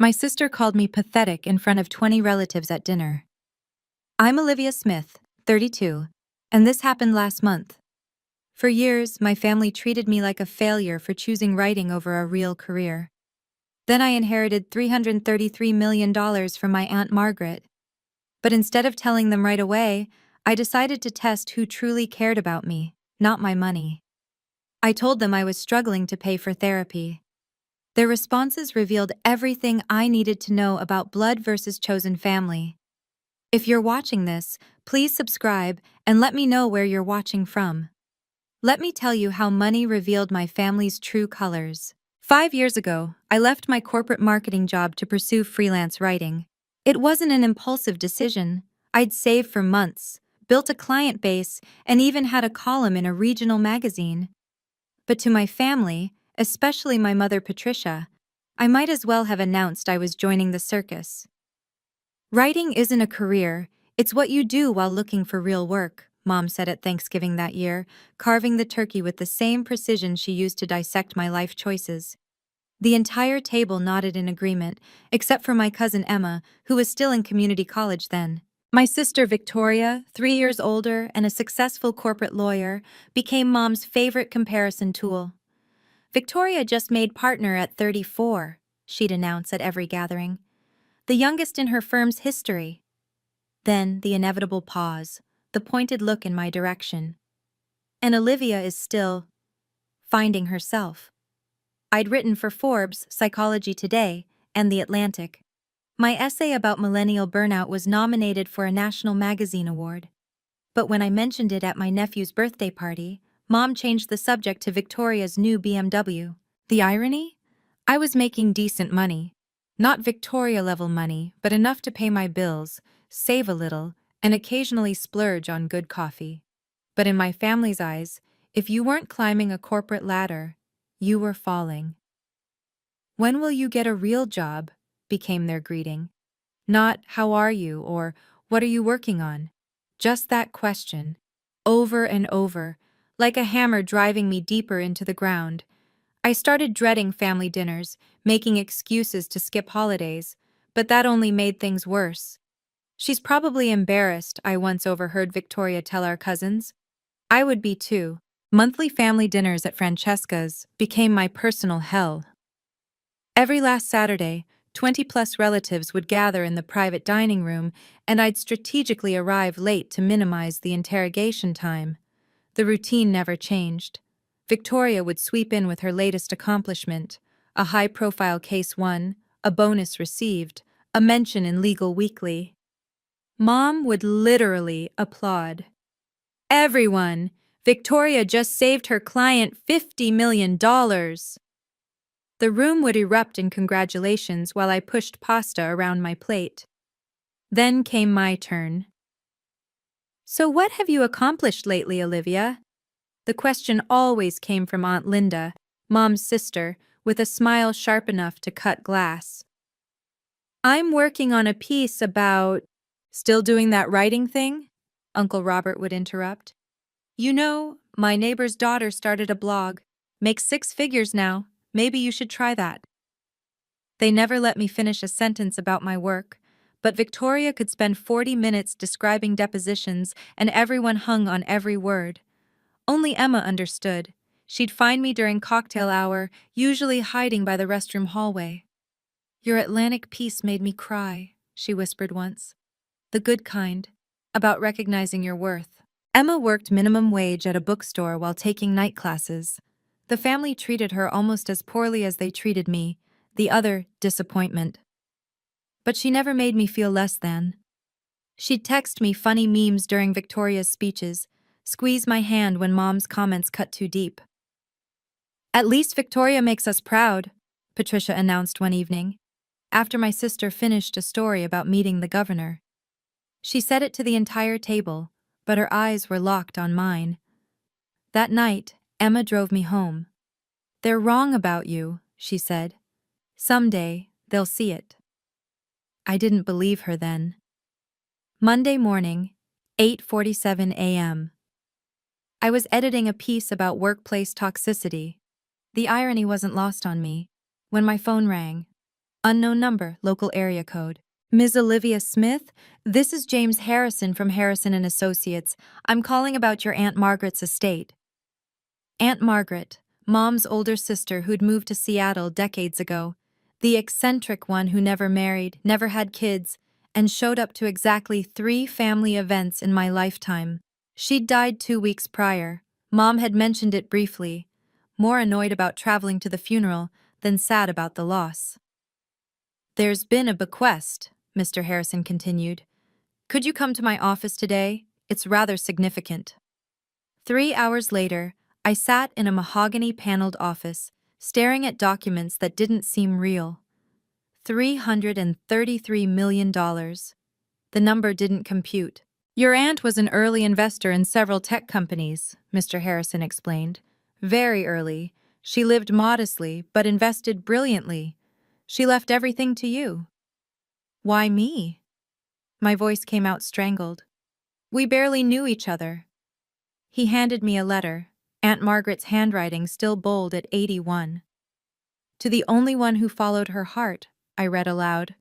My sister called me pathetic in front of 20 relatives at dinner. I'm Olivia Smith, 32, and this happened last month. For years, my family treated me like a failure for choosing writing over a real career. Then I inherited $333 million from my Aunt Margaret. But instead of telling them right away, I decided to test who truly cared about me, not my money. I told them I was struggling to pay for therapy. Their responses revealed everything I needed to know about blood versus chosen family. If you're watching this, please subscribe and let me know where you're watching from. Let me tell you how money revealed my family's true colors. 5 years ago, I left my corporate marketing job to pursue freelance writing. It wasn't an impulsive decision. I'd saved for months, built a client base, and even had a column in a regional magazine. But to my family, especially my mother Patricia, I might as well have announced I was joining the circus. Writing isn't a career, it's what you do while looking for real work, Mom said at Thanksgiving that year, carving the turkey with the same precision she used to dissect my life choices. The entire table nodded in agreement, except for my cousin Emma, who was still in community college then. My sister Victoria, 3 years older and a successful corporate lawyer, became Mom's favorite comparison tool. Victoria just made partner at 34, she'd announce at every gathering. The youngest in her firm's history. Then the inevitable pause, the pointed look in my direction. And Olivia is still finding herself. I'd written for Forbes, Psychology Today, and The Atlantic. My essay about millennial burnout was nominated for a national magazine award. But when I mentioned it at my nephew's birthday party, Mom changed the subject to Victoria's new BMW. The irony? I was making decent money. Not Victoria-level money, but enough to pay my bills, save a little, and occasionally splurge on good coffee. But in my family's eyes, if you weren't climbing a corporate ladder, you were falling. "When will you get a real job?" became their greeting. Not "how are you?" or "what are you working on?" Just that question, over and over, like a hammer driving me deeper into the ground. I started dreading family dinners, making excuses to skip holidays, but that only made things worse. "She's probably embarrassed," I once overheard Victoria tell our cousins. I would be too. Monthly family dinners at Francesca's became my personal hell. Every last Saturday, 20-plus relatives would gather in the private dining room, and I'd strategically arrive late to minimize the interrogation time. The routine never changed. Victoria would sweep in with her latest accomplishment, a high-profile case won, a bonus received, a mention in Legal Weekly. Mom would literally applaud. "Everyone! Victoria just saved her client $50 million. The room would erupt in congratulations while I pushed pasta around my plate. Then came my turn. "So what have you accomplished lately, Olivia?" The question always came from Aunt Linda, Mom's sister, with a smile sharp enough to cut glass. "I'm working on a piece about—" "Still doing that writing thing?" Uncle Robert would interrupt. "You know, my neighbor's daughter started a blog. Makes 6 figures now. Maybe you should try that." They never let me finish a sentence about my work, but Victoria could spend 40 minutes describing depositions, and everyone hung on every word. Only Emma understood. She'd find me during cocktail hour, usually hiding by the restroom hallway. "Your Atlantic piece made me cry," she whispered once. "The good kind, about recognizing your worth." Emma worked minimum wage at a bookstore while taking night classes. The family treated her almost as poorly as they treated me, the other disappointment. But she never made me feel less than. She'd text me funny memes during Victoria's speeches, squeeze my hand when Mom's comments cut too deep. "At least Victoria makes us proud," Patricia announced one evening, after my sister finished a story about meeting the governor. She said it to the entire table, but her eyes were locked on mine. That night, Emma drove me home. "They're wrong about you," she said. "Someday, they'll see it." I didn't believe her then. Monday morning, 8:47 a.m. I was editing a piece about workplace toxicity. The irony wasn't lost on me when my phone rang. Unknown number, local area code. Ms. Olivia Smith, this is James Harrison from Harrison and Associates. I'm calling about your Aunt Margaret's estate. Aunt Margaret, Mom's older sister who'd moved to Seattle decades ago. The eccentric one who never married, never had kids, and showed up to exactly 3 family events in my lifetime. She'd died 2 weeks prior. Mom had mentioned it briefly, more annoyed about traveling to the funeral than sad about the loss. There's been a bequest, Mr. Harrison continued. Could you come to my office today? It's rather significant. 3 hours later, I sat in a mahogany-paneled office, staring at documents that didn't seem real. $333 million. The number didn't compute. Your aunt was an early investor in several tech companies, Mr. Harrison explained. Very early. She lived modestly, but invested brilliantly. She left everything to you. Why me? My voice came out strangled. We barely knew each other. He handed me a letter, Aunt Margaret's handwriting still bold at 81. To the only one who followed her heart, I read aloud.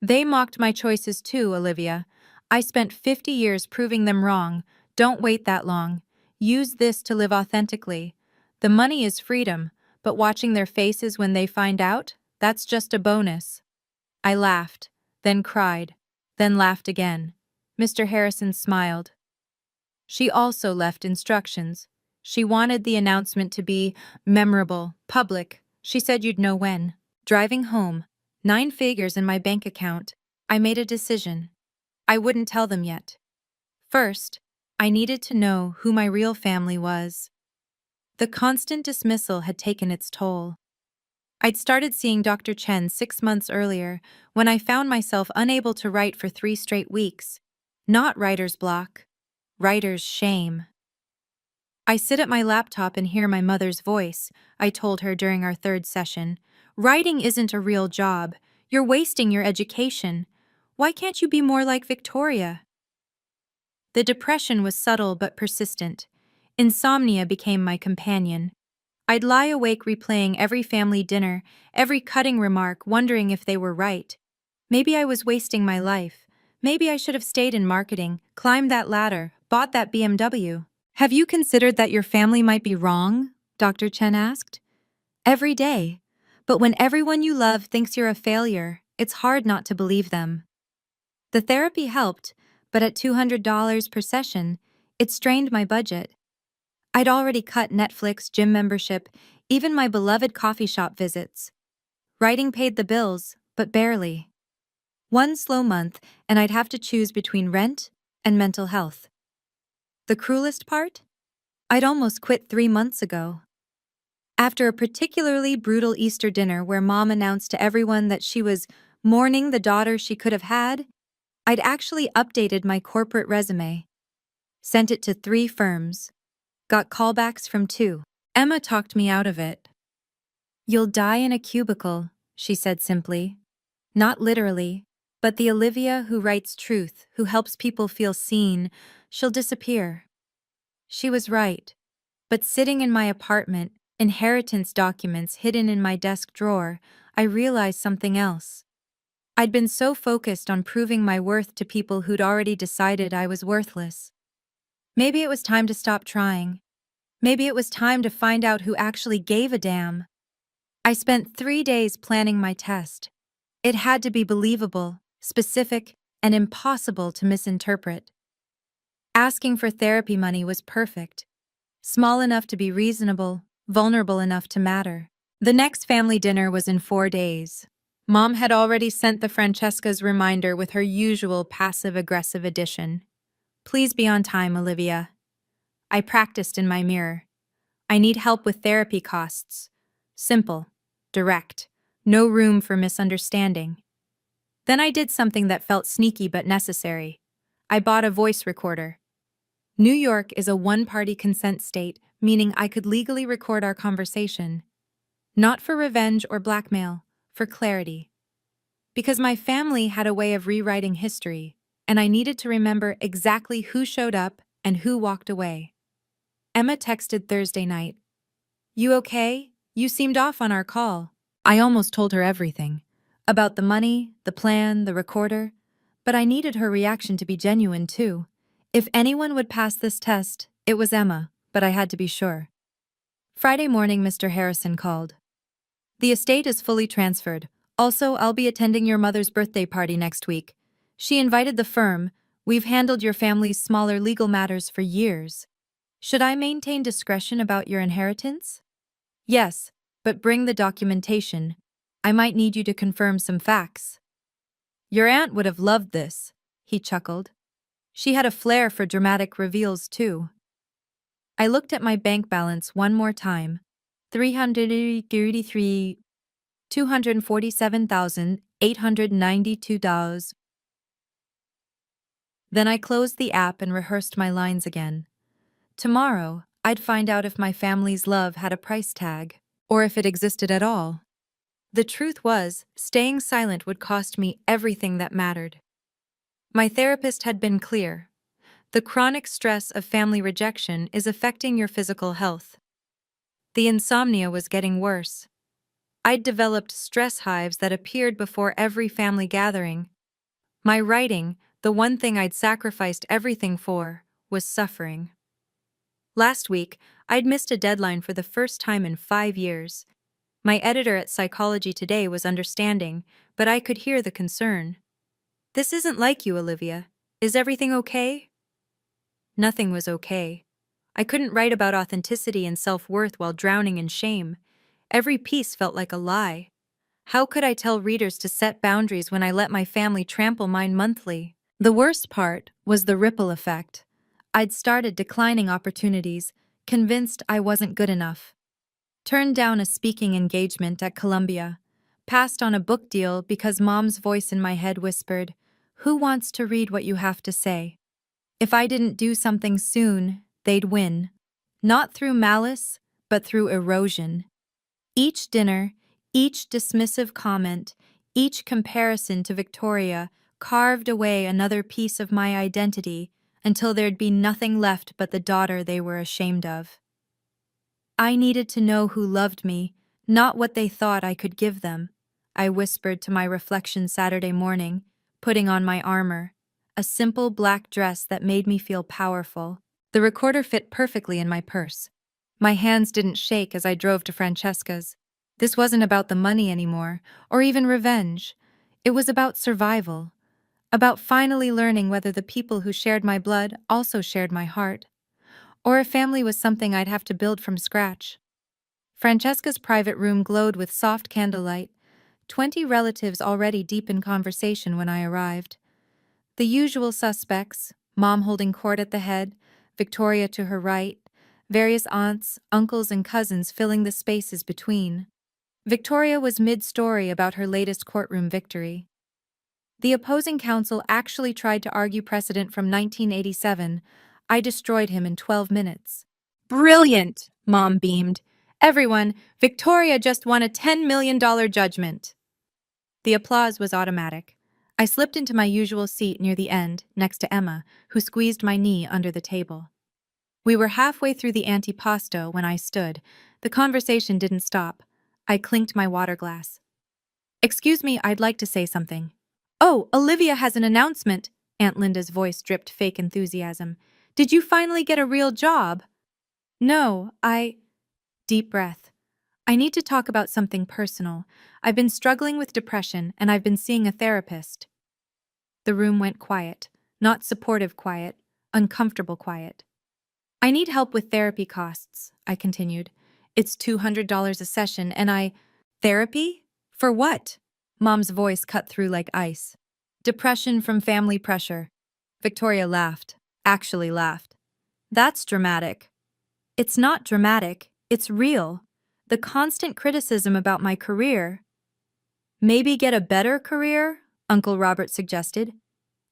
They mocked my choices too, Olivia. I spent 50 years proving them wrong. Don't wait that long. Use this to live authentically. The money is freedom, but watching their faces when they find out, that's just a bonus. I laughed, then cried, then laughed again. Mr. Harrison smiled. She also left instructions. She wanted the announcement to be memorable, public. She said you'd know when. Driving home, 9 figures in my bank account, I made a decision. I wouldn't tell them yet. First, I needed to know who my real family was. The constant dismissal had taken its toll. I'd started seeing Dr. Chen 6 months earlier when I found myself unable to write for 3 straight weeks. Not writer's block, writer's shame. I sit at my laptop and hear my mother's voice, I told her during our 3rd session. Writing isn't a real job. You're wasting your education. Why can't you be more like Victoria? The depression was subtle but persistent. Insomnia became my companion. I'd lie awake replaying every family dinner, every cutting remark, wondering if they were right. Maybe I was wasting my life. Maybe I should have stayed in marketing, climbed that ladder, bought that BMW. Have you considered that your family might be wrong? Dr. Chen asked. Every day. But when everyone you love thinks you're a failure, it's hard not to believe them. The therapy helped, but at $200 per session, it strained my budget. I'd already cut Netflix, gym membership, even my beloved coffee shop visits. Writing paid the bills, but barely. One slow month, and I'd have to choose between rent and mental health. The cruelest part? I'd almost quit 3 months ago. After a particularly brutal Easter dinner where Mom announced to everyone that she was mourning the daughter she could have had, I'd actually updated my corporate resume. Sent it to 3 firms. Got callbacks from 2. Emma talked me out of it. You'll die in a cubicle, she said simply. Not literally, but the Olivia who writes truth, who helps people feel seen, she'll disappear. She was right. But sitting in my apartment, inheritance documents hidden in my desk drawer, I realized something else. I'd been so focused on proving my worth to people who'd already decided I was worthless. Maybe it was time to stop trying. Maybe it was time to find out who actually gave a damn. I spent 3 days planning my test. It had to be believable, specific, and impossible to misinterpret. Asking for therapy money was perfect. Small enough to be reasonable, vulnerable enough to matter. The next family dinner was in 4 days. Mom had already sent the Francesca's reminder with her usual passive-aggressive addition. Please be on time, Olivia. I practiced in my mirror. I need help with therapy costs. Simple, direct, no room for misunderstanding. Then I did something that felt sneaky but necessary. I bought a voice recorder. New York is a one-party consent state, meaning I could legally record our conversation. Not for revenge or blackmail, for clarity. Because my family had a way of rewriting history, and I needed to remember exactly who showed up and who walked away. Emma texted Thursday night. You okay? You seemed off on our call. I almost told her everything. About the money, the plan, the recorder, but I needed her reaction to be genuine too. If anyone would pass this test, it was Emma, but I had to be sure. Friday morning, Mr. Harrison called. The estate is fully transferred. Also, I'll be attending your mother's birthday party next week. She invited the firm. We've handled your family's smaller legal matters for years. Should I maintain discretion about your inheritance? Yes, but bring the documentation. I might need you to confirm some facts. Your aunt would have loved this, he chuckled. She had a flair for dramatic reveals, too. I looked at my bank balance one more time. $247,892. Then I closed the app and rehearsed my lines again. Tomorrow, I'd find out if my family's love had a price tag, or if it existed at all. The truth was, staying silent would cost me everything that mattered. My therapist had been clear. The chronic stress of family rejection is affecting your physical health. The insomnia was getting worse. I'd developed stress hives that appeared before every family gathering. My writing, the one thing I'd sacrificed everything for, was suffering. Last week, I'd missed a deadline for the first time in 5 years. My editor at Psychology Today was understanding, but I could hear the concern. This isn't like you, Olivia. Is everything okay? Nothing was okay. I couldn't write about authenticity and self-worth while drowning in shame. Every piece felt like a lie. How could I tell readers to set boundaries when I let my family trample mine monthly? The worst part was the ripple effect. I'd started declining opportunities, convinced I wasn't good enough. Turned down a speaking engagement at Columbia. Passed on a book deal because Mom's voice in my head whispered, "Who wants to read what you have to say?" If I didn't do something soon, they'd win. Not through malice, but through erosion. Each dinner, each dismissive comment, each comparison to Victoria carved away another piece of my identity until there'd be nothing left but the daughter they were ashamed of. I needed to know who loved me, not what they thought I could give them, I whispered to my reflection Saturday morning, putting on my armor, a simple black dress that made me feel powerful. The recorder fit perfectly in my purse. My hands didn't shake as I drove to Francesca's. This wasn't about the money anymore, or even revenge. It was about survival. About finally learning whether the people who shared my blood also shared my heart, or if family was something I'd have to build from scratch. Francesca's private room glowed with soft candlelight, 20 relatives already deep in conversation when I arrived. The usual suspects, Mom holding court at the head, Victoria to her right, various aunts, uncles, and cousins filling the spaces between. Victoria was mid-story about her latest courtroom victory. The opposing counsel actually tried to argue precedent from 1987. I destroyed him in 12 minutes. Brilliant, Mom beamed. Everyone, Victoria just won a $10 million judgment. The applause was automatic. I slipped into my usual seat near the end, next to Emma, who squeezed my knee under the table. We were halfway through the antipasto when I stood. The conversation didn't stop. I clinked my water glass. "Excuse me, I'd like to say something." "Oh, Olivia has an announcement." Aunt Linda's voice dripped fake enthusiasm. "Did you finally get a real job?" "No, Deep breath. "I need to talk about something personal. I've been struggling with depression, and I've been seeing a therapist." The room went quiet. Not supportive quiet, uncomfortable quiet. "I need help with therapy costs," I continued. "It's $200 a session, and Therapy? For what?" Mom's voice cut through like ice. "Depression from family pressure." Victoria laughed. Actually laughed. "That's dramatic." "It's not dramatic. It's real. The constant criticism about my career." "Maybe get a better career?" Uncle Robert suggested.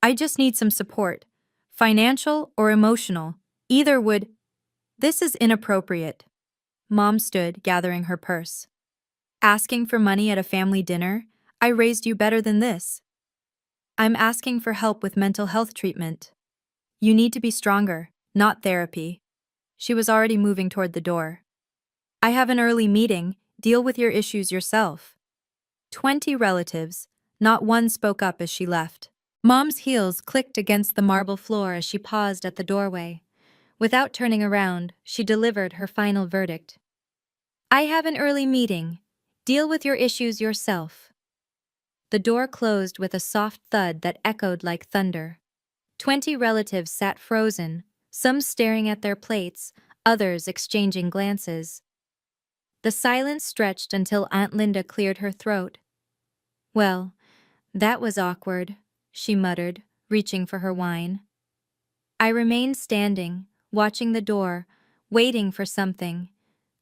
"I just need some support. Financial or emotional. Either would—" "This is inappropriate." Mom stood, gathering her purse. "Asking for money at a family dinner? I raised you better than this." "I'm asking for help with mental health treatment." "You need to be stronger, not therapy." She was already moving toward the door. "I have an early meeting. Deal with your issues yourself." 20 relatives. Not one spoke up as she left. Mom's heels clicked against the marble floor as she paused at the doorway. Without turning around, she delivered her final verdict. I have an early meeting. Deal with your issues yourself. The door closed with a soft thud that echoed like thunder. 20 relatives sat frozen, some staring at their plates, others exchanging glances. The silence stretched until Aunt Linda cleared her throat. Well, that was awkward, she muttered, reaching for her wine. I remained standing, watching the door, waiting for something.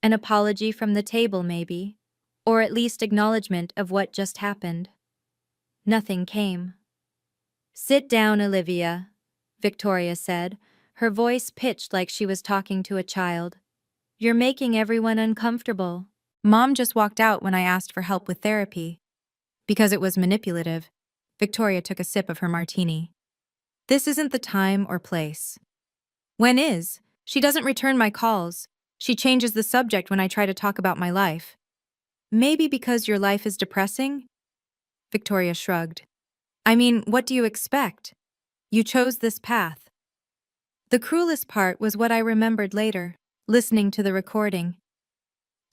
An apology from the table, maybe, or at least acknowledgement of what just happened. Nothing came. Sit down, Olivia, Victoria said, her voice pitched like she was talking to a child. You're making everyone uncomfortable. Mom just walked out when I asked for help with therapy. Because it was manipulative, Victoria took a sip of her martini. This isn't the time or place. When is? She doesn't return my calls. She changes the subject when I try to talk about my life. Maybe because your life is depressing? Victoria shrugged. I mean, what do you expect? You chose this path. The cruelest part was what I remembered later, listening to the recording.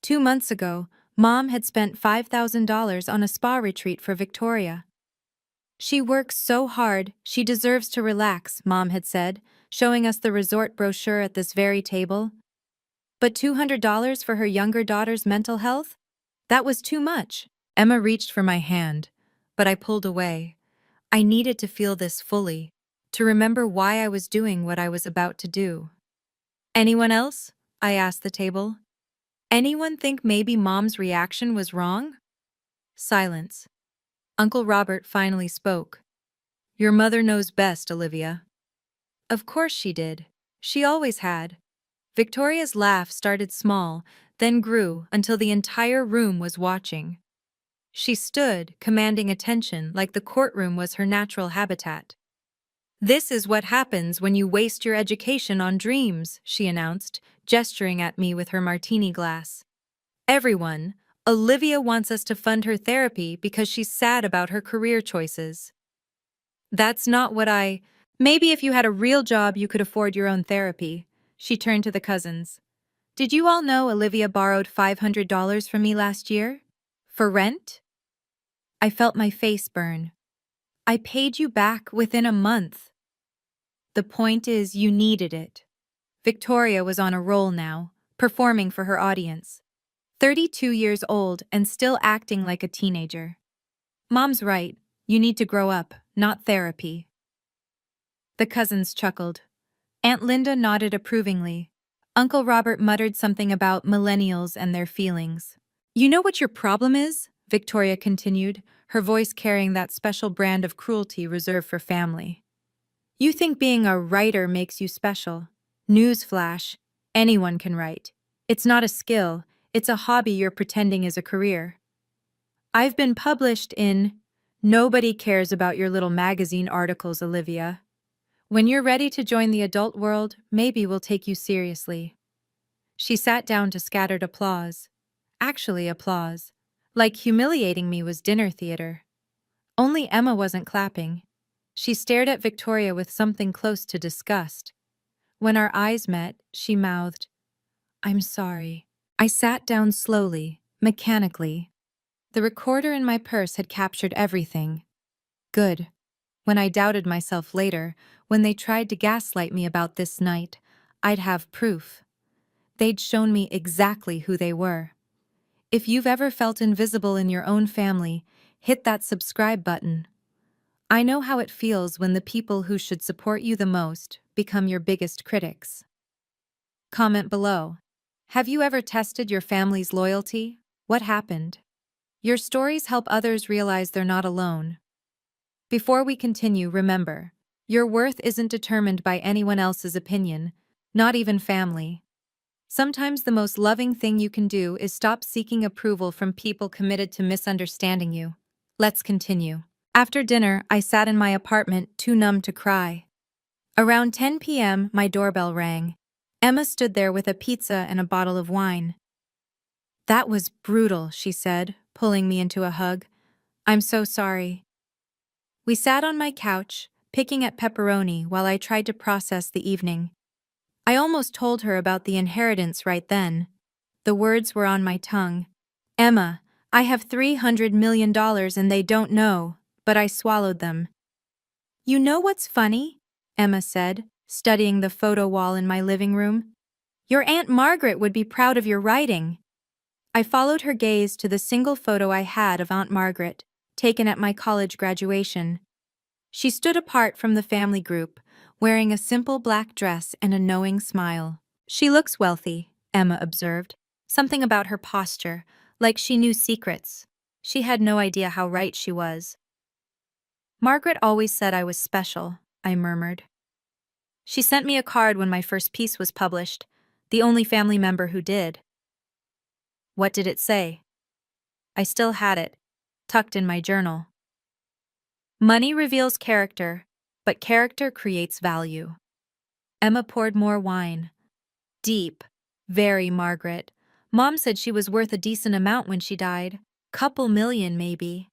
2 months ago, Mom had spent $5,000 on a spa retreat for Victoria. She works so hard, she deserves to relax, Mom had said, showing us the resort brochure at this very table. But $200 for her younger daughter's mental health? That was too much. Emma reached for my hand, but I pulled away. I needed to feel this fully, to remember why I was doing what I was about to do. Anyone else? I asked the table. Anyone think maybe Mom's reaction was wrong? Silence. Uncle Robert finally spoke. Your mother knows best, Olivia. Of course she did. She always had. Victoria's laugh started small, then grew until the entire room was watching. She stood, commanding attention like the courtroom was her natural habitat. This is what happens when you waste your education on dreams, she announced, gesturing at me with her martini glass. Everyone, Olivia wants us to fund her therapy because she's sad about her career choices. That's not what Maybe if you had a real job you could afford your own therapy. She turned to the cousins. Did you all know Olivia borrowed $500 from me last year? For rent? I felt my face burn. I paid you back within a month. The point is, you needed it. Victoria was on a roll now, performing for her audience. 32 years old and still acting like a teenager. Mom's right, you need to grow up, not therapy. The cousins chuckled. Aunt Linda nodded approvingly. Uncle Robert muttered something about millennials and their feelings. You know what your problem is? Victoria continued, her voice carrying that special brand of cruelty reserved for family. You think being a writer makes you special. Newsflash, anyone can write. It's not a skill, it's a hobby you're pretending is a career. I've been published in Nobody cares about your little magazine articles, Olivia. When you're ready to join the adult world, maybe we'll take you seriously. She sat down to scattered applause. Actually, applause. Like humiliating me was dinner theater. Only Emma wasn't clapping. She stared at Victoria with something close to disgust. When our eyes met, she mouthed, I'm sorry. I sat down slowly, mechanically. The recorder in my purse had captured everything. Good. When I doubted myself later, when they tried to gaslight me about this night, I'd have proof. They'd shown me exactly who they were. If you've ever felt invisible in your own family, hit that subscribe button. I know how it feels when the people who should support you the most become your biggest critics. Comment below. Have you ever tested your family's loyalty? What happened? Your stories help others realize they're not alone. Before we continue, remember, your worth isn't determined by anyone else's opinion, not even family. Sometimes the most loving thing you can do is stop seeking approval from people committed to misunderstanding you. Let's continue. After dinner, I sat in my apartment, too numb to cry. Around 10 p.m., my doorbell rang. Emma stood there with a pizza and a bottle of wine. That was brutal, she said, pulling me into a hug. I'm so sorry. We sat on my couch, picking at pepperoni while I tried to process the evening. I almost told her about the inheritance right then. The words were on my tongue. Emma, I have $300 million and they don't know, but I swallowed them. You know what's funny? Emma said, studying the photo wall in my living room. Your Aunt Margaret would be proud of your writing. I followed her gaze to the single photo I had of Aunt Margaret, taken at my college graduation. She stood apart from the family group, wearing a simple black dress and a knowing smile. She looks wealthy, Emma observed. Something about her posture, like she knew secrets. She had no idea how right she was. Margaret always said I was special, I murmured. She sent me a card when my first piece was published, the only family member who did. What did it say? I still had it, tucked in my journal. Money reveals character, but character creates value. Emma poured more wine. Deep. Very Margaret. Mom said she was worth a decent amount when she died. Couple million, maybe.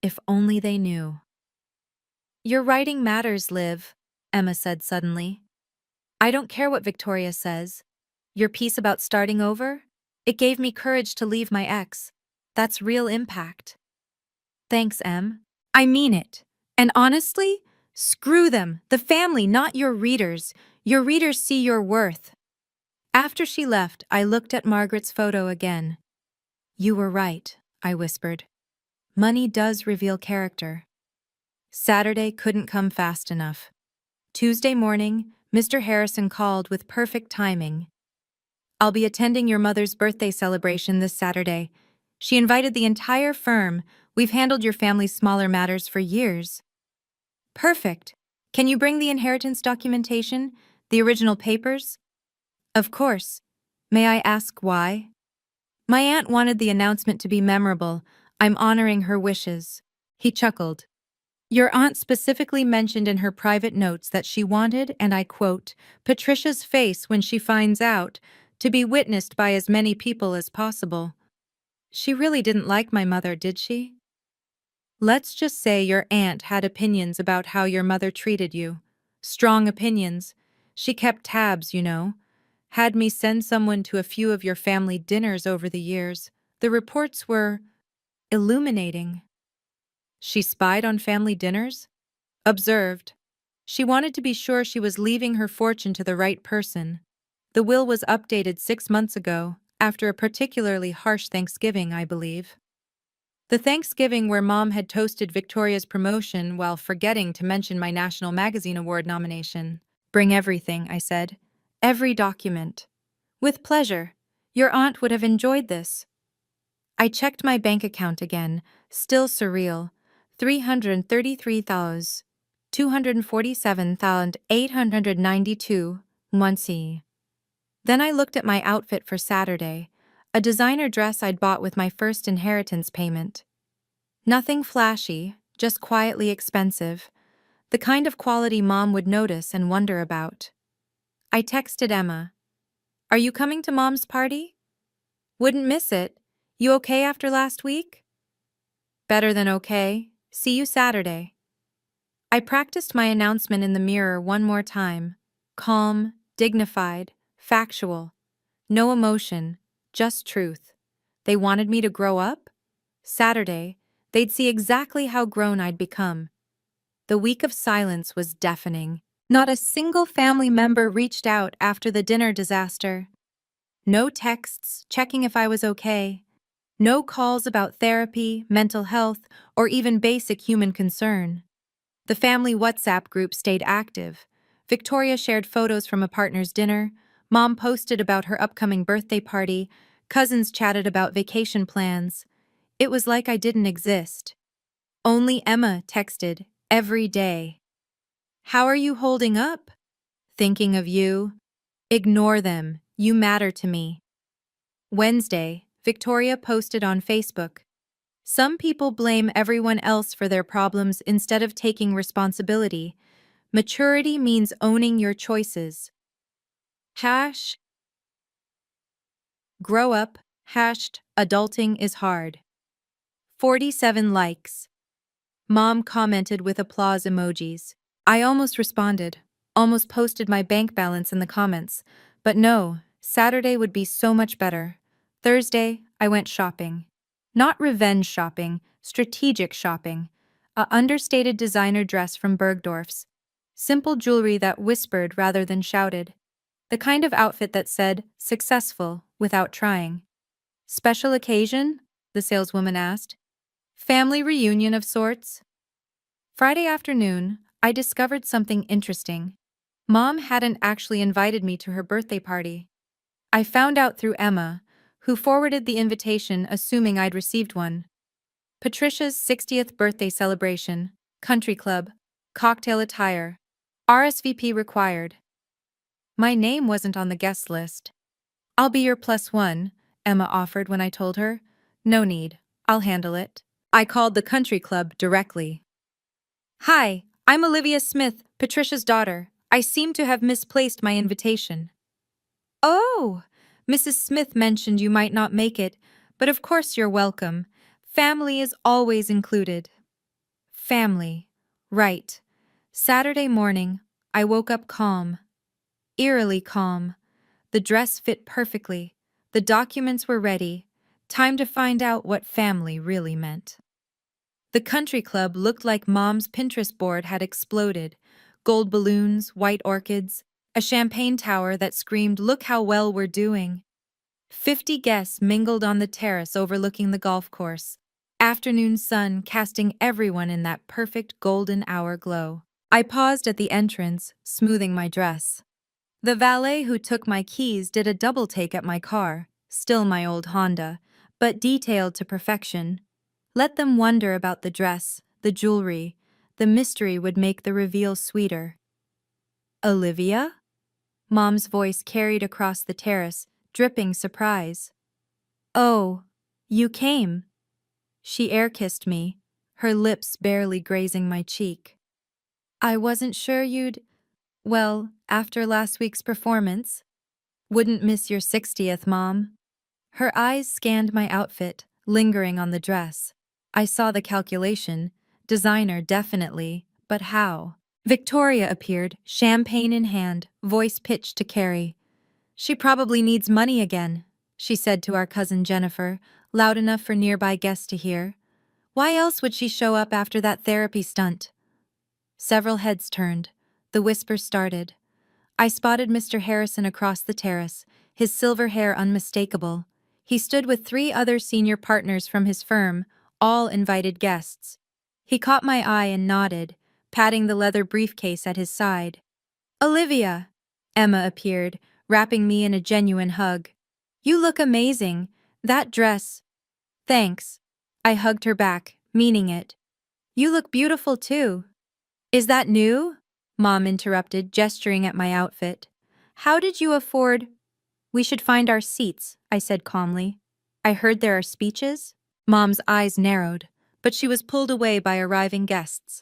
If only they knew. Your writing matters, Liv, Emma said suddenly. I don't care what Victoria says. Your piece about starting over? It gave me courage to leave my ex. That's real impact. Thanks, Em. I mean it. And honestly, screw them, the family, not your readers. Your readers see your worth. After she left, I looked at Margaret's photo again. You were right, I whispered. Money does reveal character. Saturday couldn't come fast enough. Tuesday morning, Mr. Harrison called with perfect timing. I'll be attending your mother's birthday celebration this Saturday. She invited the entire firm. We've handled your family's smaller matters for years. Perfect. Can you bring the inheritance documentation, the original papers? Of course. May I ask why? My aunt wanted the announcement to be memorable. I'm honoring her wishes. He chuckled. Your aunt specifically mentioned in her private notes that she wanted, and I quote, Patricia's face when she finds out, to be witnessed by as many people as possible. She really didn't like my mother, did she? Let's just say your aunt had opinions about how your mother treated you. Strong opinions. She kept tabs, you know. Had me send someone to a few of your family dinners over the years. The reports were illuminating. She spied on family dinners? Observed. She wanted to be sure she was leaving her fortune to the right person. The will was updated 6 months ago, after a particularly harsh Thanksgiving, I believe. The Thanksgiving where Mom had toasted Victoria's promotion while forgetting to mention my National Magazine Award nomination. Bring everything, I said. Every document. With pleasure. Your aunt would have enjoyed this. I checked my bank account again, still surreal. 333,247,892 Muncie. Then I looked at my outfit for Saturday, a designer dress I'd bought with my first inheritance payment. Nothing flashy, just quietly expensive, the kind of quality Mom would notice and wonder about. I texted Emma. Are you coming to Mom's party? Wouldn't miss it. You okay after last week? Better than okay. See you Saturday. I practiced my announcement in the mirror one more time. Calm, dignified, factual. No emotion, just truth. They wanted me to grow up? Saturday, they'd see exactly how grown I'd become. The week of silence was deafening. Not a single family member reached out after the dinner disaster. No texts checking if I was okay. No calls about therapy, mental health, or even basic human concern. The family WhatsApp group stayed active. Victoria shared photos from a partner's dinner. Mom posted about her upcoming birthday party. Cousins chatted about vacation plans. It was like I didn't exist. Only Emma texted every day. How are you holding up? Thinking of you. Ignore them. You matter to me. Wednesday, Victoria posted on Facebook. Some people blame everyone else for their problems instead of taking responsibility. Maturity means owning your choices. Hash. Grow up. Hashed. Adulting is hard. 47 likes. Mom commented with applause emojis. I almost responded, almost posted my bank balance in the comments. But no, Saturday would be so much better. Thursday, I went shopping. Not revenge shopping, strategic shopping. A understated designer dress from Bergdorf's. Simple jewelry that whispered rather than shouted. The kind of outfit that said, successful, without trying. Special occasion? The saleswoman asked. Family reunion of sorts? Friday afternoon, I discovered something interesting. Mom hadn't actually invited me to her birthday party. I found out through Emma, who forwarded the invitation assuming I'd received one. Patricia's 60th birthday celebration, country club, cocktail attire, RSVP required. My name wasn't on the guest list. I'll be your +1, Emma offered when I told her. No need, I'll handle it. I called the country club directly. Hi, I'm Olivia Smith, Patricia's daughter. I seem to have misplaced my invitation. Oh, Mrs. Smith mentioned you might not make it, but of course you're welcome. Family is always included. Family. Right. Saturday morning, I woke up calm. Eerily calm. The dress fit perfectly. The documents were ready. Time to find out what family really meant. The country club looked like Mom's Pinterest board had exploded. Gold balloons, white orchids, a champagne tower that screamed, "Look how well we're doing." 50 guests mingled on the terrace overlooking the golf course. Afternoon sun casting everyone in that perfect golden hour glow. I paused at the entrance, smoothing my dress. The valet who took my keys did a double take at my car, still my old Honda, but detailed to perfection. Let them wonder about the dress, the jewelry. The mystery would make the reveal sweeter. Olivia? Mom's voice carried across the terrace, dripping surprise. Oh, you came. She air-kissed me, her lips barely grazing my cheek. I wasn't sure you'd... Well, after last week's performance. Wouldn't miss your 60th, Mom. Her eyes scanned my outfit, lingering on the dress. I saw the calculation. Designer, definitely, but how? Victoria appeared, champagne in hand, voice pitched to Carrie. She probably needs money again, she said to our cousin Jennifer, loud enough for nearby guests to hear. Why else would she show up after that therapy stunt? Several heads turned. The whisper started. I spotted Mr. Harrison across the terrace, his silver hair unmistakable. He stood with 3 other senior partners from his firm, all invited guests. He caught my eye and nodded, patting the leather briefcase at his side. Olivia! Emma appeared, wrapping me in a genuine hug. You look amazing. That dress. Thanks. I hugged her back, meaning it. You look beautiful too. Is that new? Mom interrupted, gesturing at my outfit. How did you afford... We should find our seats, I said calmly. I heard there are speeches. Mom's eyes narrowed, but she was pulled away by arriving guests.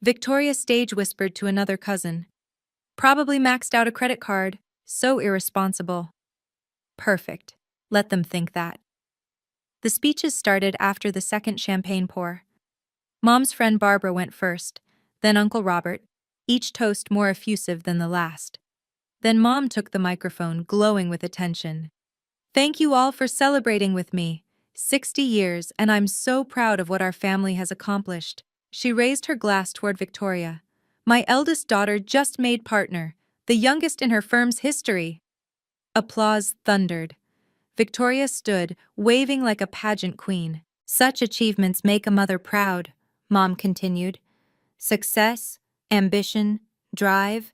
Victoria stage whispered to another cousin. Probably maxed out a credit card. So irresponsible. Perfect. Let them think that. The speeches started after the second champagne pour. Mom's friend Barbara went first, then Uncle Robert, each toast more effusive than the last. Then Mom took the microphone, glowing with attention. Thank you all for celebrating with me. 60 years, and I'm so proud of what our family has accomplished. She raised her glass toward Victoria. My eldest daughter just made partner, the youngest in her firm's history. Applause thundered. Victoria stood, waving like a pageant queen. Such achievements make a mother proud, Mom continued. Success, ambition, drive,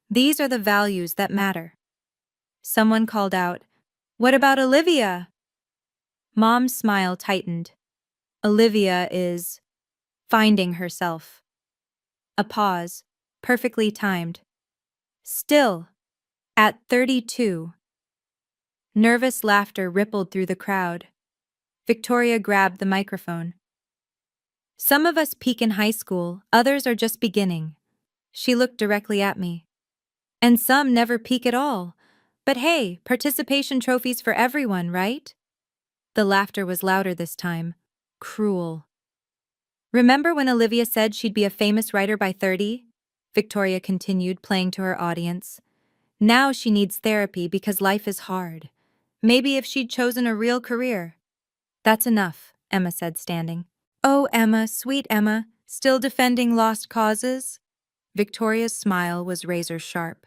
these are the values that matter. Someone called out, What about Olivia? Mom's smile tightened. Olivia is finding herself. A pause, perfectly timed. Still, at 32. Nervous laughter rippled through the crowd. Victoria grabbed the microphone. Some of us peak in high school, others are just beginning. She looked directly at me. And some never peak at all. But hey, participation trophies for everyone, right? The laughter was louder this time. Cruel. Remember when Olivia said she'd be a famous writer by 30? Victoria continued, playing to her audience. Now she needs therapy because life is hard. Maybe if she'd chosen a real career. That's enough, Emma said, standing. Oh, Emma, sweet Emma, still defending lost causes? Victoria's smile was razor sharp.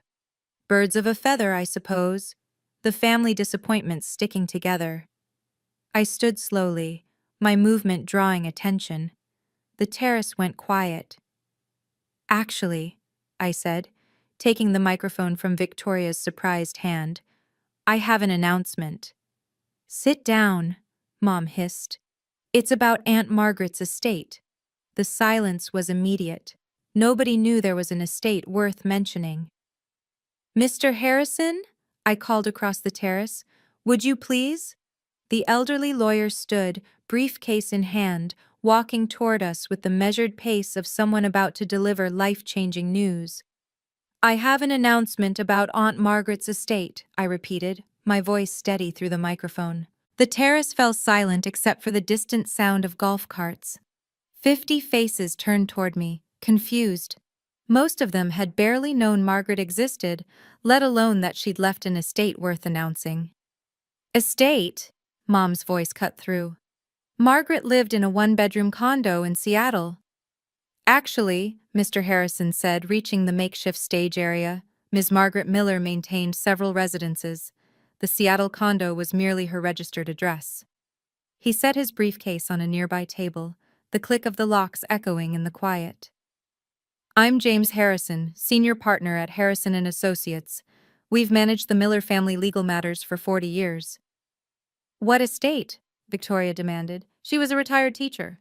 Birds of a feather, I suppose. The family disappointments sticking together. I stood slowly, my movement drawing attention. The terrace went quiet. Actually, I said, taking the microphone from Victoria's surprised hand, I have an announcement. Sit down, Mom hissed. It's about Aunt Margaret's estate. The silence was immediate. Nobody knew there was an estate worth mentioning. Mr. Harrison? I called across the terrace. Would you please? The elderly lawyer stood, briefcase in hand, walking toward us with the measured pace of someone about to deliver life-changing news. I have an announcement about Aunt Margaret's estate, I repeated, my voice steady through the microphone. The terrace fell silent except for the distant sound of golf carts. 50 faces turned toward me, confused. Most of them had barely known Margaret existed, let alone that she'd left an estate worth announcing. Estate? Mom's voice cut through. Margaret lived in a one-bedroom condo in Seattle. Actually, Mr. Harrison said, reaching the makeshift stage area, Ms. Margaret Miller maintained several residences. The Seattle condo was merely her registered address. He set his briefcase on a nearby table, the click of the locks echoing in the quiet. I'm James Harrison, senior partner at Harrison & Associates. We've managed the Miller family legal matters for 40 years. What estate? Victoria demanded. She was a retired teacher.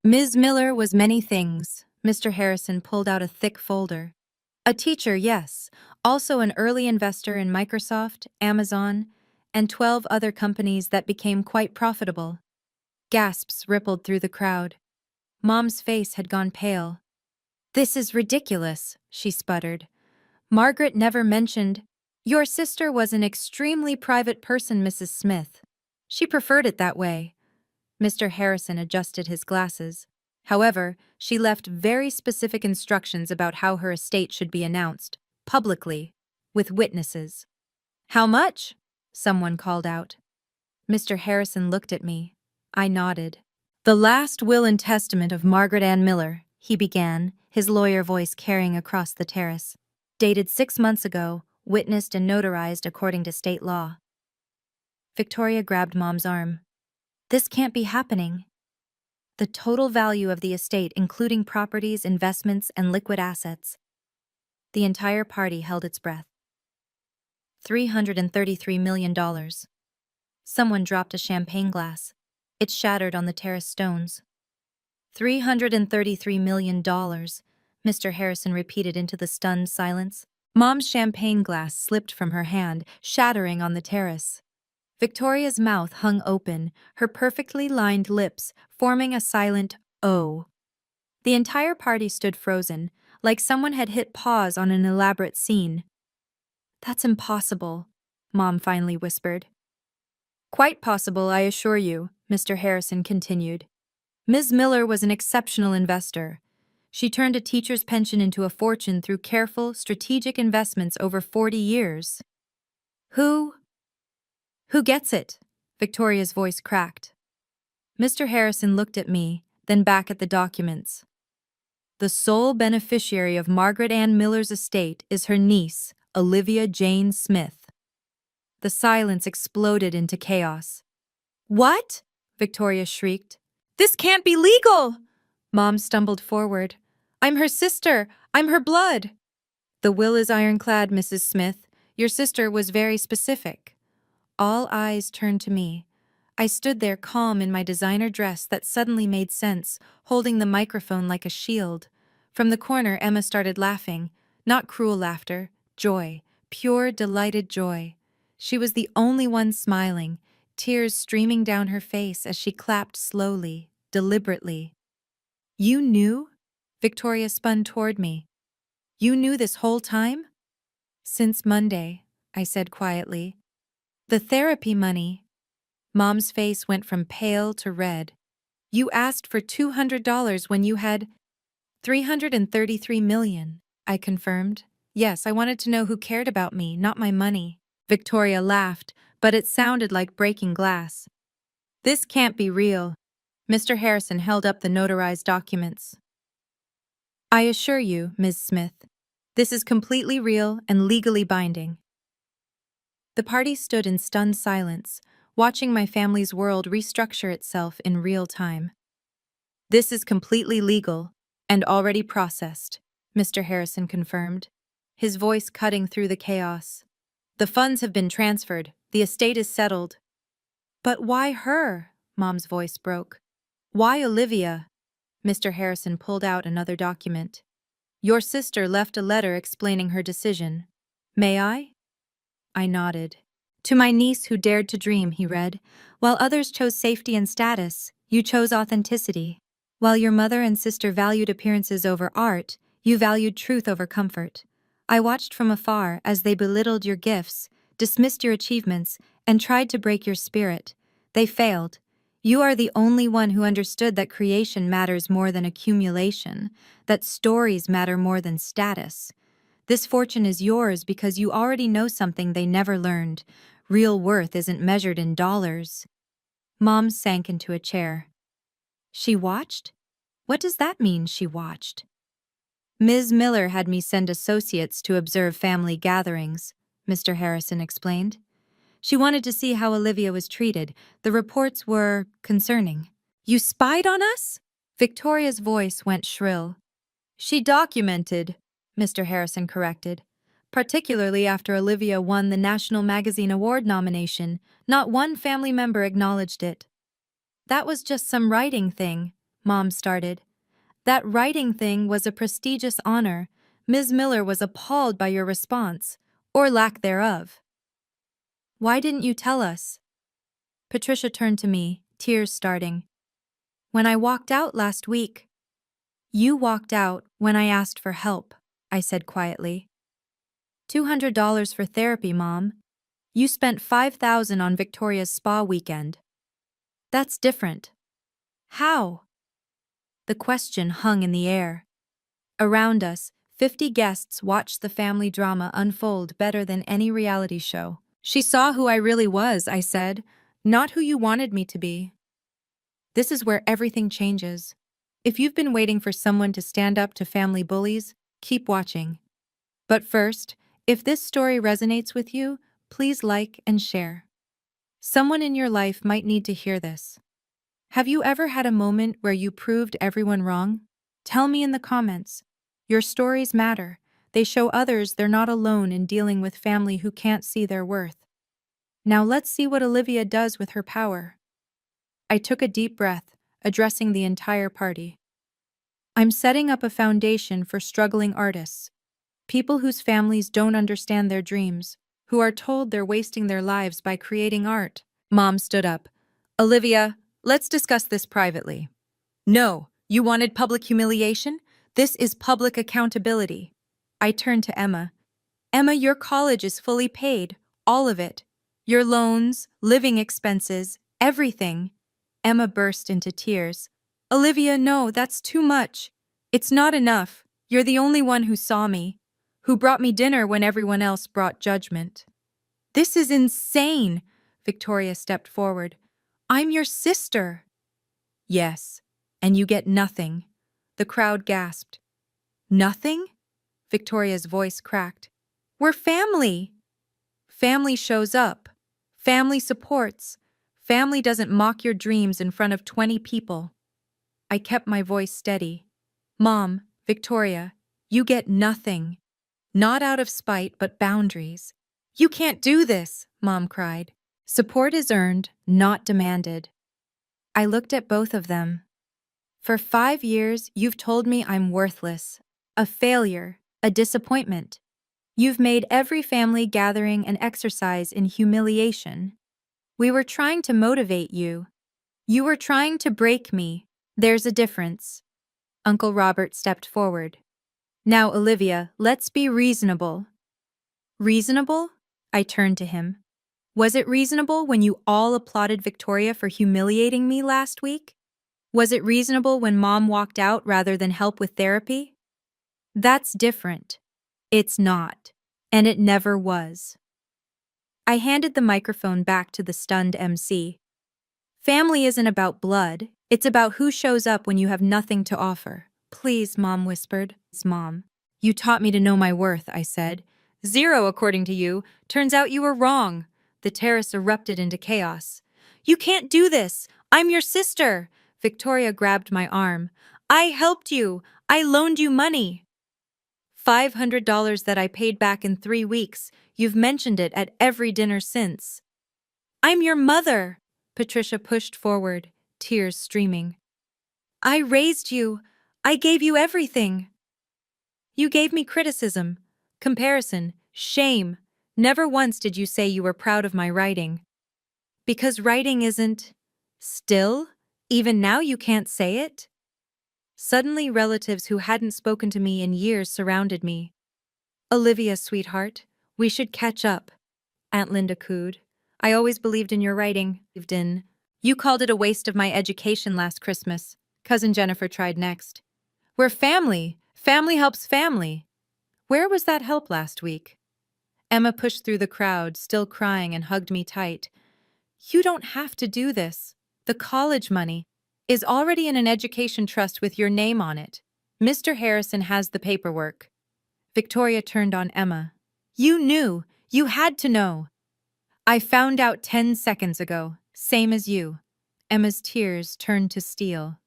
Ms. Miller was many things. Mr. Harrison pulled out a thick folder. A teacher, yes. Also an early investor in Microsoft, Amazon, and 12 other companies that became quite profitable. Gasps rippled through the crowd. Mom's face had gone pale. This is ridiculous, she sputtered. Margaret never mentioned. Your sister was an extremely private person, Mrs. Smith. She preferred it that way. Mr. Harrison adjusted his glasses. However, she left very specific instructions about how her estate should be announced, publicly, with witnesses. How much? Someone called out. Mr. Harrison looked at me. I nodded. The last will and testament of Margaret Ann Miller, he began, his lawyer voice carrying across the terrace. Dated 6 months ago, witnessed and notarized according to state law. Victoria grabbed Mom's arm. This can't be happening. The total value of the estate, including properties, investments, and liquid assets. The entire party held its breath. $333 million. Someone dropped a champagne glass. It shattered on the terrace stones. $333 million, Mr. Harrison repeated into the stunned silence. Mom's champagne glass slipped from her hand, shattering on the terrace. Victoria's mouth hung open, her perfectly lined lips forming a silent O. The entire party stood frozen, like someone had hit pause on an elaborate scene. That's impossible, Mom finally whispered. Quite possible, I assure you, Mr. Harrison continued. Ms. Miller was an exceptional investor. She turned a teacher's pension into a fortune through careful, strategic investments over 40 years. Who gets it? Victoria's voice cracked. Mr. Harrison looked at me, then back at the documents. The sole beneficiary of Margaret Ann Miller's estate is her niece, Olivia Jane Smith. The silence exploded into chaos. What? Victoria shrieked. This can't be legal! Mom stumbled forward. I'm her sister. I'm her blood. The will is ironclad, Mrs. Smith. Your sister was very specific. All eyes turned to me. I stood there calm in my designer dress that suddenly made sense, holding the microphone like a shield. From the corner, Emma started laughing. Not cruel laughter, joy, pure, delighted joy. She was the only one smiling, tears streaming down her face as she clapped slowly, deliberately. You knew? Victoria spun toward me. You knew this whole time? Since Monday, I said quietly. The therapy money. Mom's face went from pale to red. You asked for $200 when you had $333 million, I confirmed. Yes, I wanted to know who cared about me, not my money. Victoria laughed, but it sounded like breaking glass. This can't be real. Mr. Harrison held up the notarized documents. I assure you, Ms. Smith, this is completely real and legally binding. The party stood in stunned silence, watching my family's world restructure itself in real time. This is completely legal and already processed, Mr. Harrison confirmed, his voice cutting through the chaos. The funds have been transferred, the estate is settled. But why her? Mom's voice broke. Why Olivia? Mr. Harrison pulled out another document. Your sister left a letter explaining her decision. May I? I nodded. To my niece who dared to dream, he read, while others chose safety and status, you chose authenticity. While your mother and sister valued appearances over art, you valued truth over comfort. I watched from afar as they belittled your gifts, dismissed your achievements, and tried to break your spirit. They failed. You are the only one who understood that creation matters more than accumulation, that stories matter more than status. This fortune is yours because you already know something they never learned. Real worth isn't measured in dollars. Mom sank into a chair. She watched? What does that mean, she watched? Ms. Miller had me send associates to observe family gatherings, Mr. Harrison explained. She wanted to see how Olivia was treated. The reports were concerning. You spied on us? Victoria's voice went shrill. She documented, Mr. Harrison corrected. Particularly after Olivia won the National Magazine Award nomination, not one family member acknowledged it. That was just some writing thing, Mom started. That writing thing was a prestigious honor. Ms. Miller was appalled by your response, or lack thereof. Why didn't you tell us? Patricia turned to me, tears starting. When I walked out last week. You walked out when I asked for help, I said quietly. $200 for therapy, Mom. You spent $5,000 on Victoria's spa weekend. That's different. How? The question hung in the air. Around us, 50 guests watched the family drama unfold better than any reality show. She saw who I really was, I said, not who you wanted me to be. This is where everything changes. If you've been waiting for someone to stand up to family bullies, keep watching. But first, if this story resonates with you, please like and share. Someone in your life might need to hear this. Have you ever had a moment where you proved everyone wrong? Tell me in the comments. Your stories matter. They show others they're not alone in dealing with family who can't see their worth. Now let's see what Olivia does with her power. I took a deep breath, addressing the entire party. I'm setting up a foundation for struggling artists, people whose families don't understand their dreams, who are told they're wasting their lives by creating art. Mom stood up. Olivia, let's discuss this privately. No, you wanted public humiliation? This is public accountability. I turned to Emma. Emma, your college is fully paid, all of it. Your loans, living expenses, everything. Emma burst into tears. Olivia, no, that's too much. It's not enough. You're the only one who saw me, who brought me dinner when everyone else brought judgment. This is insane, Victoria stepped forward. I'm your sister. Yes, and you get nothing. The crowd gasped. Nothing? Victoria's voice cracked. We're family. Family shows up. Family supports. Family doesn't mock your dreams in front of 20 people. I kept my voice steady. Mom, Victoria, you get nothing. Not out of spite, but boundaries. You can't do this, Mom cried. Support is earned, not demanded. I looked at both of them. For 5 years, you've told me I'm worthless, a failure, a disappointment. You've made every family gathering an exercise in humiliation. We were trying to motivate you. You were trying to break me. There's a difference. Uncle Robert stepped forward. Now, Olivia, let's be reasonable. Reasonable? I turned to him. Was it reasonable when you all applauded Victoria for humiliating me last week? Was it reasonable when Mom walked out rather than help with therapy? That's different. It's not. And it never was. I handed the microphone back to the stunned MC. Family isn't about blood, it's about who shows up when you have nothing to offer. Please, Mom whispered. Mom. You taught me to know my worth, I said. 0 according to you. Turns out you were wrong. The terrace erupted into chaos. You can't do this. I'm your sister. Victoria grabbed my arm. I helped you. I loaned you money. $500 that I paid back in 3 weeks. You've mentioned it at every dinner since. I'm your mother. Patricia pushed forward, tears streaming. I raised you. I gave you everything. You gave me criticism, comparison, shame. Never once did you say you were proud of my writing. Because writing isn't. Still? Even now you can't say it? Suddenly, relatives who hadn't spoken to me in years surrounded me. Olivia, sweetheart, we should catch up. Aunt Linda cooed. I always believed in your writing. You called it a waste of my education last Christmas. Cousin Jennifer tried next. We're family. Family helps family. Where was that help last week? Emma pushed through the crowd, still crying, and hugged me tight. You don't have to do this. The college money is already in an education trust with your name on it. Mr. Harrison has the paperwork. Victoria turned on Emma. You knew. You had to know. I found out 10 seconds ago, same as you. Emma's tears turned to steel.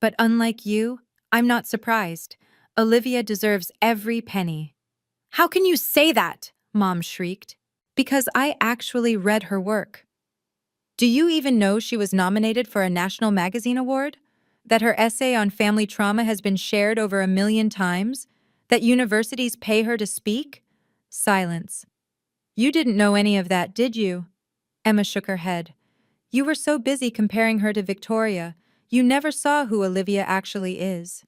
But unlike you, I'm not surprised. Olivia deserves every penny. How can you say that? Mom shrieked. Because I actually read her work. Do you even know she was nominated for a national magazine award? That her essay on family trauma has been shared over 1 million times? That universities pay her to speak? Silence. You didn't know any of that, did you? Emma shook her head. You were so busy comparing her to Victoria, you never saw who Olivia actually is.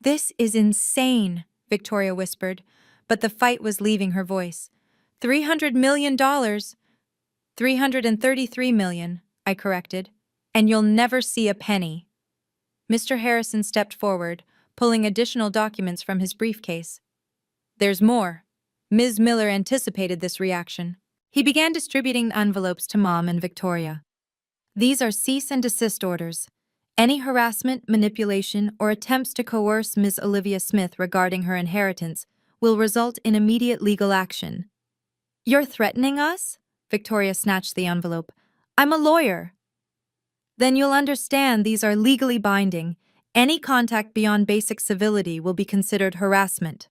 This is insane, Victoria whispered, but the fight was leaving her voice. $300 million. $333 million, I corrected. And you'll never see a penny. Mr. Harrison stepped forward, pulling additional documents from his briefcase. There's more. Ms. Miller anticipated this reaction. He began distributing envelopes to Mom and Victoria. These are cease and desist orders. Any harassment, manipulation, or attempts to coerce Ms. Olivia Smith regarding her inheritance will result in immediate legal action. You're threatening us? Victoria snatched the envelope. I'm a lawyer. Then you'll understand these are legally binding. Any contact beyond basic civility will be considered harassment.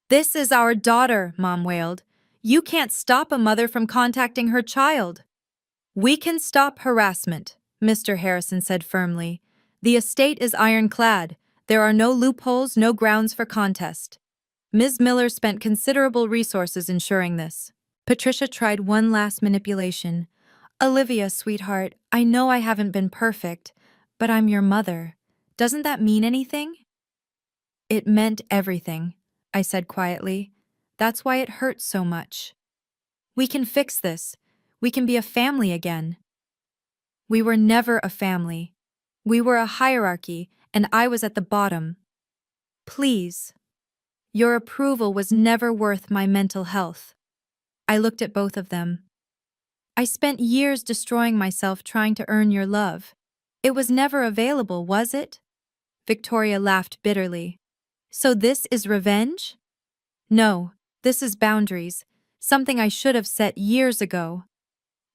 This is our daughter, Mom wailed. You can't stop a mother from contacting her child. We can stop harassment, Mr. Harrison said firmly. The estate is ironclad. There are no loopholes, no grounds for contest. Ms. Miller spent considerable resources ensuring this. Patricia tried one last manipulation. Olivia, sweetheart, I know I haven't been perfect, but I'm your mother. Doesn't that mean anything? It meant everything, I said quietly. That's why it hurts so much. We can fix this. We can be a family again. We were never a family. We were a hierarchy, and I was at the bottom. Please. Your approval was never worth my mental health. I looked at both of them. I spent years destroying myself trying to earn your love. It was never available, was it? Victoria laughed bitterly. So this is revenge? No, this is boundaries, something I should have set years ago.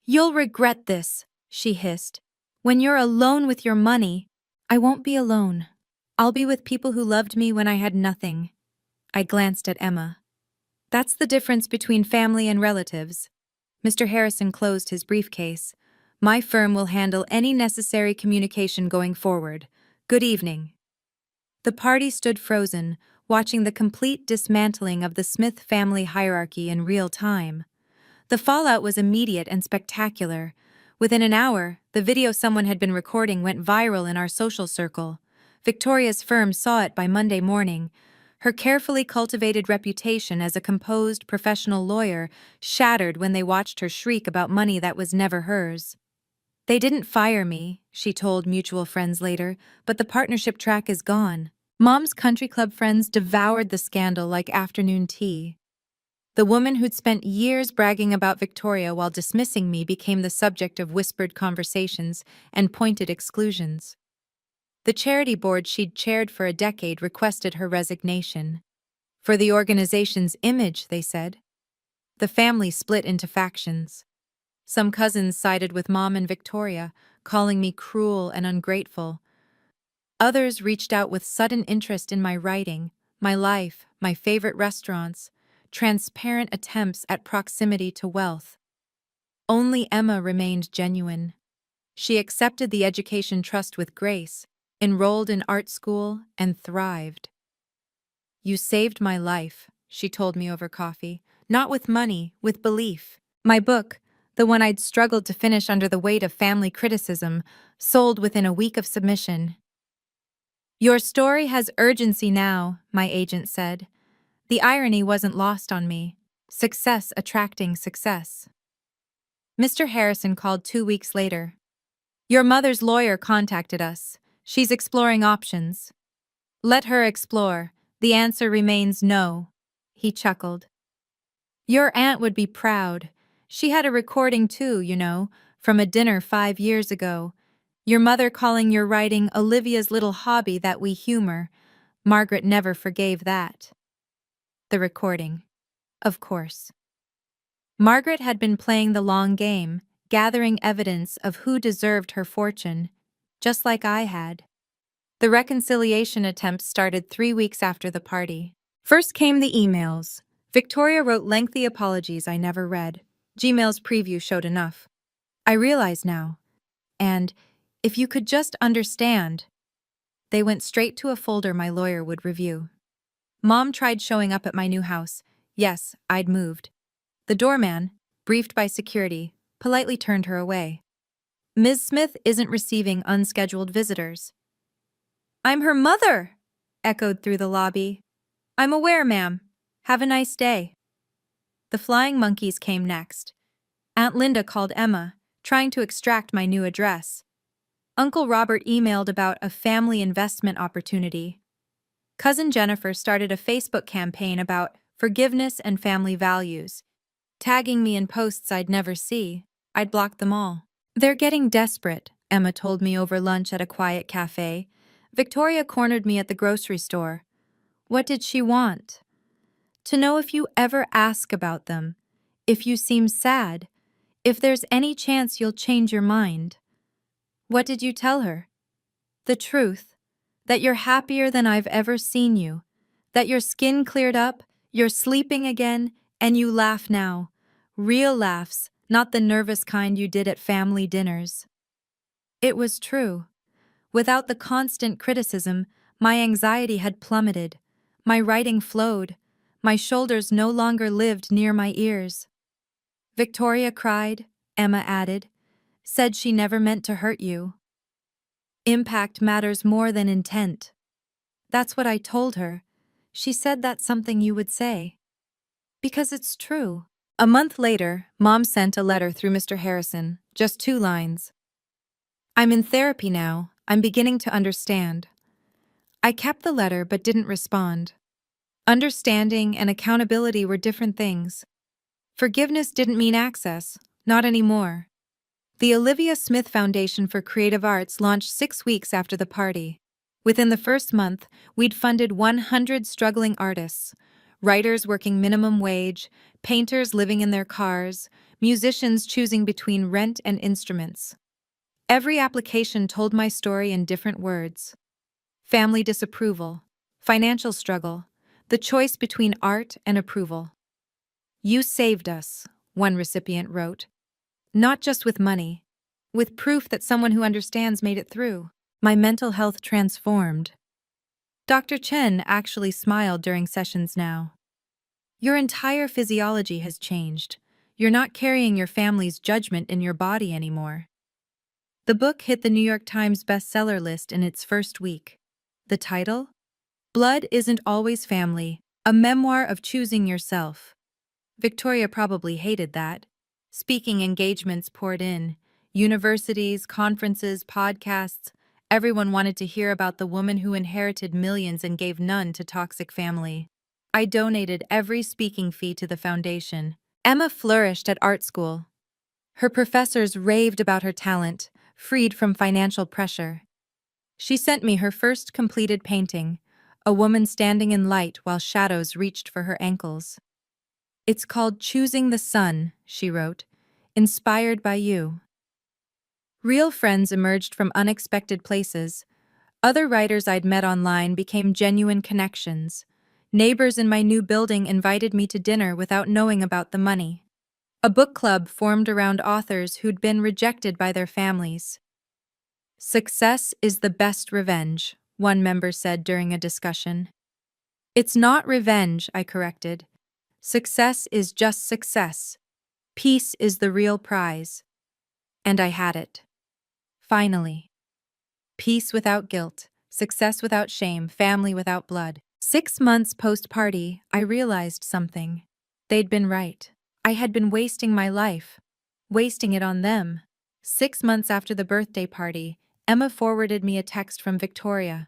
You'll regret this, she hissed. When you're alone with your money, I won't be alone. I'll be with people who loved me when I had nothing. I glanced at Emma. That's the difference between family and relatives. Mr. Harrison closed his briefcase. My firm will handle any necessary communication going forward. Good evening. The party stood frozen, watching the complete dismantling of the Smith family hierarchy in real time. The fallout was immediate and spectacular. Within an hour, the video someone had been recording went viral in our social circle. Victoria's firm saw it by Monday morning. Her carefully cultivated reputation as a composed, professional lawyer shattered when they watched her shriek about money that was never hers. They didn't fire me, she told mutual friends later, but the partnership track is gone. Mom's country club friends devoured the scandal like afternoon tea. The woman who'd spent years bragging about Victoria while dismissing me became the subject of whispered conversations and pointed exclusions. The charity board she'd chaired for a decade requested her resignation. For the organization's image, they said. The family split into factions. Some cousins sided with Mom and Victoria, calling me cruel and ungrateful. Others reached out with sudden interest in my writing, my life, my favorite restaurants, transparent attempts at proximity to wealth. Only Emma remained genuine. She accepted the education trust with grace, enrolled in art school, and thrived. "You saved my life," she told me over coffee, "not with money, with belief." My book, the one I'd struggled to finish under the weight of family criticism, sold within a week of submission. "Your story has urgency now," my agent said. The irony wasn't lost on me. Success attracting success. Mr. Harrison called 2 weeks later. "Your mother's lawyer contacted us. She's exploring options." "Let her explore. The answer remains no," he chuckled. "Your aunt would be proud. She had a recording too, from a dinner 5 years ago. Your mother calling your writing Olivia's little hobby that we humor. Margaret never forgave that." The recording. Of course. Margaret had been playing the long game, gathering evidence of who deserved her fortune, just like I had. The reconciliation attempts started 3 weeks after the party. First came the emails. Victoria wrote lengthy apologies I never read. Gmail's preview showed enough. I realize now. And, if you could just understand. They went straight to a folder my lawyer would review. Mom tried showing up at my new house. Yes, I'd moved. The doorman, briefed by security, politely turned her away. "Ms. Smith isn't receiving unscheduled visitors." "I'm her mother!" echoed through the lobby. "I'm aware, ma'am. Have a nice day." The flying monkeys came next. Aunt Linda called Emma, trying to extract my new address. Uncle Robert emailed about a family investment opportunity. Cousin Jennifer started a Facebook campaign about forgiveness and family values, tagging me in posts I'd never see. I'd blocked them all. "They're getting desperate," Emma told me over lunch at a quiet cafe. "Victoria cornered me at the grocery store. What did she want? To know if you ever ask about them, if you seem sad, if there's any chance you'll change your mind." What did you tell her? The truth. That you're happier than I've ever seen you. That your skin cleared up, you're sleeping again, and you laugh now. Real laughs, not the nervous kind you did at family dinners. It was true. Without the constant criticism, my anxiety had plummeted. My writing flowed. My shoulders no longer lived near my ears. "Victoria cried," Emma added, "said she never meant to hurt you. Impact matters more than intent." That's what I told her. She said that's something you would say. Because it's true. A month later, Mom sent a letter through Mr. Harrison, just 2 lines. "I'm in therapy now. I'm beginning to understand." I kept the letter but didn't respond. Understanding and accountability were different things. Forgiveness didn't mean access, not anymore. The Olivia Smith Foundation for Creative Arts launched 6 weeks after the party. Within the first month, we'd funded 100 struggling artists, writers working minimum wage, painters living in their cars, musicians choosing between rent and instruments. Every application told my story in different words. Family disapproval, financial struggle, the choice between art and approval. "You saved us," one recipient wrote. "Not just with money, with proof that someone who understands made it through." My mental health transformed. Dr. Chen actually smiled during sessions now. "Your entire physiology has changed. You're not carrying your family's judgment in your body anymore." The book hit the New York Times bestseller list in its first week. The title? Blood Isn't Always Family, a memoir of choosing yourself. Victoria probably hated that. Speaking engagements poured in. Universities, conferences, podcasts, everyone wanted to hear about the woman who inherited millions and gave none to toxic family. I donated every speaking fee to the foundation. Emma flourished at art school. Her professors raved about her talent, freed from financial pressure. She sent me her first completed painting, a woman standing in light while shadows reached for her ankles. "It's called Choosing the Sun," she wrote, "inspired by you." Real friends emerged from unexpected places. Other writers I'd met online became genuine connections. Neighbors in my new building invited me to dinner without knowing about the money. A book club formed around authors who'd been rejected by their families. "Success is the best revenge," one member said during a discussion. "It's not revenge," I corrected. "Success is just success. Peace is the real prize." And I had it. Finally. Peace without guilt, success without shame, family without blood. 6 months post-party, I realized something. They'd been right. I had been wasting my life. Wasting it on them. 6 months after the birthday party, Emma forwarded me a text from Victoria.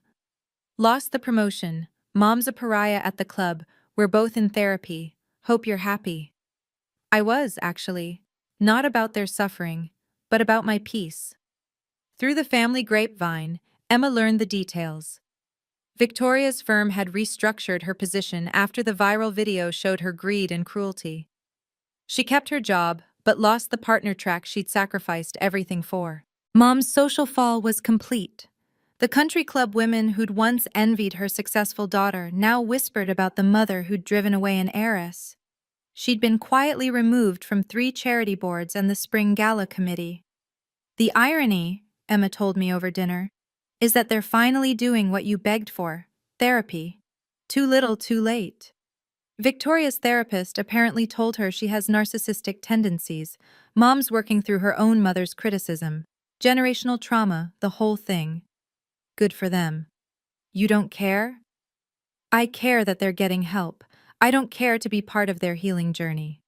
"Lost the promotion. Mom's a pariah at the club. We're both in therapy. Hope you're happy." I was, actually. Not about their suffering, but about my peace. Through the family grapevine, Emma learned the details. Victoria's firm had restructured her position after the viral video showed her greed and cruelty. She kept her job, but lost the partner track she'd sacrificed everything for. Mom's social fall was complete. The country club women who'd once envied her successful daughter now whispered about the mother who'd driven away an heiress. She'd been quietly removed from 3 charity boards and the spring gala committee. "The irony," Emma told me over dinner, "is that they're finally doing what you begged for, therapy. Too little, too late." Victoria's therapist apparently told her she has narcissistic tendencies. Mom's working through her own mother's criticism. Generational trauma, the whole thing. Good for them. You don't care? I care that they're getting help. I don't care to be part of their healing journey.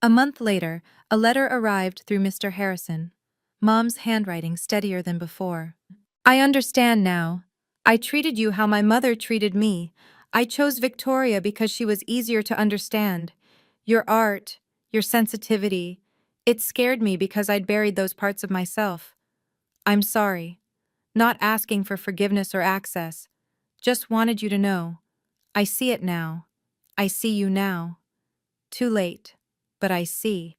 A month later, a letter arrived through Mr. Harrison. Mom's handwriting steadier than before. "I understand now. I treated you how my mother treated me. I chose Victoria because she was easier to understand. Your art, your sensitivity, it scared me because I'd buried those parts of myself. I'm sorry. Not asking for forgiveness or access. Just wanted you to know. I see it now. I see you now. Too late, but I see."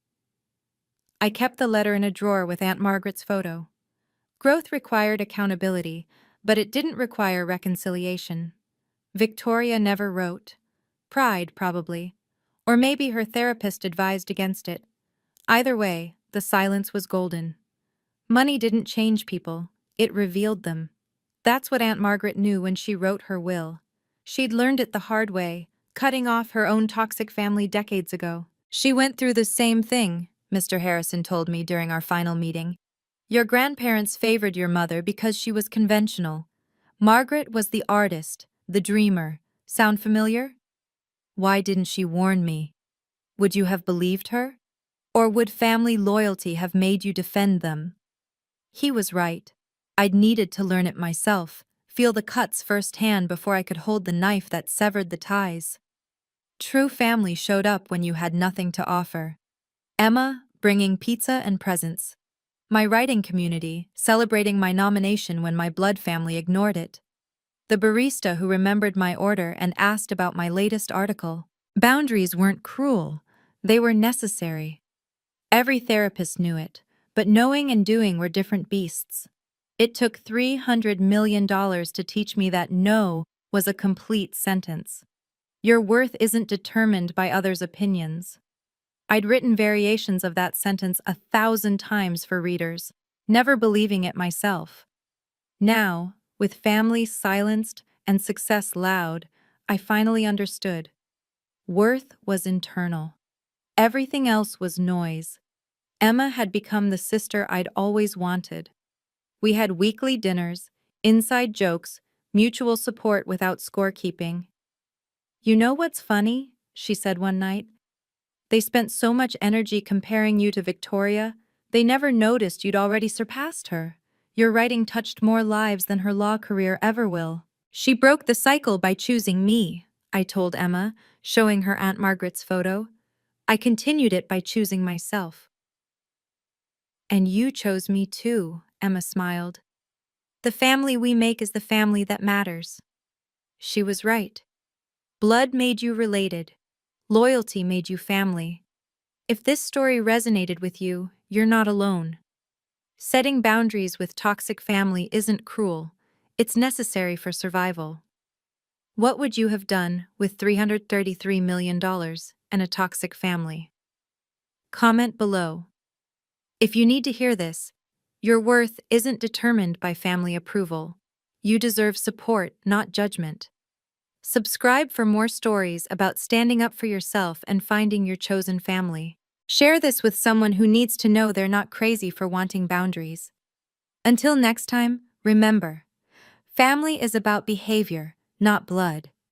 I kept the letter in a drawer with Aunt Margaret's photo. Growth required accountability, but it didn't require reconciliation. Victoria never wrote. Pride, probably. Or maybe her therapist advised against it. Either way, the silence was golden. Money didn't change people, it revealed them. That's what Aunt Margaret knew when she wrote her will. She'd learned it the hard way, cutting off her own toxic family decades ago. "She went through the same thing," Mr. Harrison told me during our final meeting. "Your grandparents favored your mother because she was conventional. Margaret was the artist, the dreamer. Sound familiar? Why didn't she warn me? Would you have believed her? Or would family loyalty have made you defend them?" He was right. I'd needed to learn it myself, feel the cuts firsthand before I could hold the knife that severed the ties. True family showed up when you had nothing to offer. Emma, bringing pizza and presents. My writing community, celebrating my nomination when my blood family ignored it. The barista who remembered my order and asked about my latest article. Boundaries weren't cruel, they were necessary. Every therapist knew it, but knowing and doing were different beasts. It took $300 million to teach me that no was a complete sentence. Your worth isn't determined by others' opinions. I'd written variations of that sentence 1,000 times for readers, never believing it myself. Now, with family silenced and success loud, I finally understood. Worth was internal. Everything else was noise. Emma had become the sister I'd always wanted. We had weekly dinners, inside jokes, mutual support without scorekeeping. "You know what's funny?" she said one night. "They spent so much energy comparing you to Victoria, They never noticed you'd already surpassed her. Your writing touched more lives than her law career ever will. She broke the cycle by choosing me, I told Emma, showing her Aunt Margaret's photo. I continued it by choosing myself. And you chose me too, Emma smiled. The family we make is the family that matters. She was right. Blood made you related. Loyalty made you family. If this story resonated with you, you're not alone. Setting boundaries with toxic family isn't cruel. It's necessary for survival. What would you have done with $333 million and a toxic family? Comment below. If you need to hear this, your worth isn't determined by family approval. You deserve support, not judgment. Subscribe for more stories about standing up for yourself and finding your chosen family. Share this with someone who needs to know they're not crazy for wanting boundaries. Until next time, remember, family is about behavior, not blood.